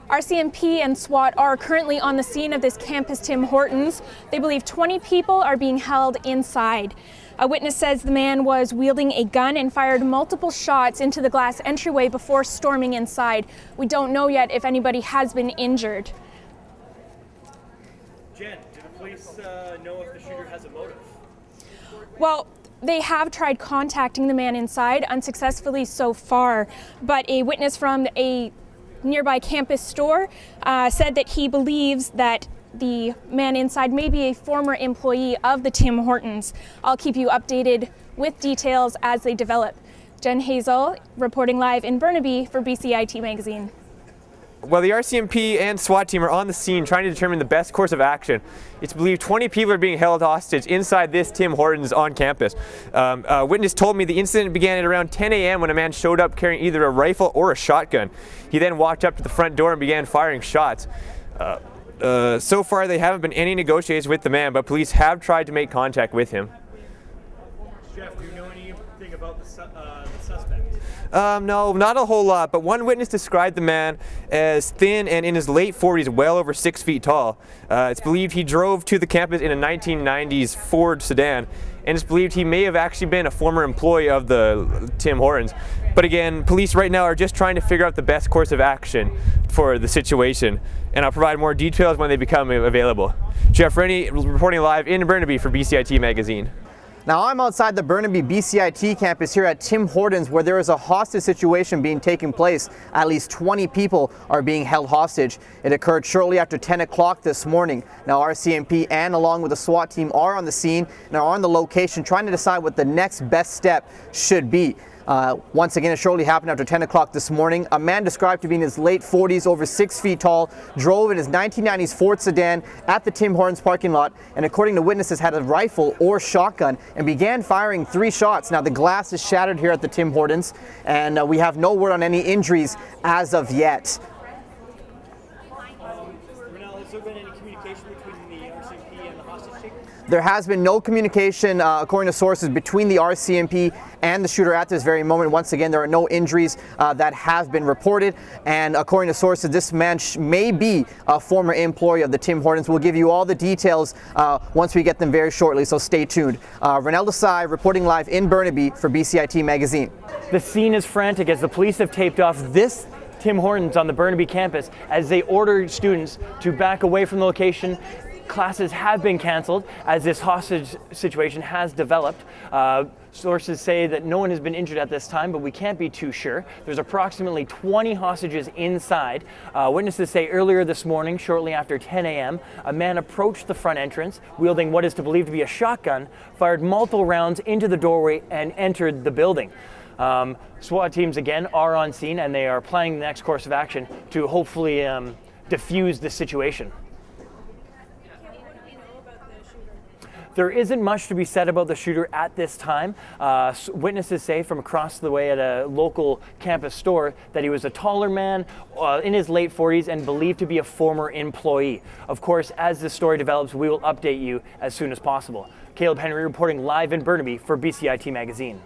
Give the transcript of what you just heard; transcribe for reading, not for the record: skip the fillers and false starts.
RCMP and SWAT are currently on the scene of this campus Tim Hortons. They believe 20 people are being held inside. A witness says the man was wielding a gun and fired multiple shots into the glass entryway before storming inside. We don't know yet if anybody has been injured. Jen, do the police know if the shooter has a motive? Well, they have tried contacting the man inside, unsuccessfully so far, but a witness from a nearby campus store said that he believes that the man inside may be a former employee of the Tim Hortons. I'll keep you updated with details as they develop. Jen Hazel, reporting live in Burnaby for BCIT Magazine. Well, the RCMP and SWAT team are on the scene trying to determine the best course of action. It's believed 20 people are being held hostage inside this Tim Hortons on campus. A witness told me the incident began at around 10 a.m. when a man showed up carrying either a rifle or a shotgun. He then walked up to the front door and began firing shots. So far, there haven't been any negotiations with the man, but police have tried to make contact with him. Jeff, do you know anything about the suspect? No, not a whole lot, but one witness described the man as thin and in his late 40s, well over 6 feet tall. It's believed he drove to the campus in a 1990s Ford sedan, and it's believed he may have actually been a former employee of the Tim Hortons. But again, police right now are just trying to figure out the best course of action for the situation, and I'll provide more details when they become available. Jeff Rennie reporting live in Burnaby for BCIT Magazine. Now I'm outside the Burnaby BCIT campus here at Tim Hortons, where there is a hostage situation being taken place. At least 20 people are being held hostage. It occurred shortly after 10 o'clock this morning. Now RCMP and along with the SWAT team are on the scene and are on the location trying to decide what the next best step should be. Once again, it shortly happened after 10 o'clock this morning. A man described to be in his late 40s, over 6 feet tall, drove in his 1990s Ford sedan at the Tim Hortons parking lot, and according to witnesses had a rifle or shotgun and began firing 3 shots. Now the glass is shattered here at the Tim Hortons, and we have no word on any injuries as of yet. Has there been any communication between the RCMP and the hostage taker? There has been no communication, according to sources, between the RCMP and the shooter at this very moment. Once again, there are no injuries that have been reported, and according to sources, this man may be a former employee of the Tim Hortons. We'll give you all the details once we get them very shortly, so stay tuned. Renel Desai reporting live in Burnaby for BCIT Magazine. The scene is frantic as the police have taped off this Tim Hortons on the Burnaby campus as they order students to back away from the location. Classes have been canceled as this hostage situation has developed. Sources say that no one has been injured at this time, but we can't be too sure. There's approximately 20 hostages inside. Witnesses say earlier this morning, shortly after 10 a.m., a man approached the front entrance, wielding what is believed to be a shotgun, fired multiple rounds into the doorway, and entered the building. SWAT teams again are on scene, and they are planning the next course of action to hopefully defuse the situation. There isn't much to be said about the shooter at this time. Witnesses say from across the way at a local campus store that he was a taller man in his late 40s and believed to be a former employee. Of course, as this story develops, we will update you as soon as possible. Caleb Henry reporting live in Burnaby for BCIT Magazine.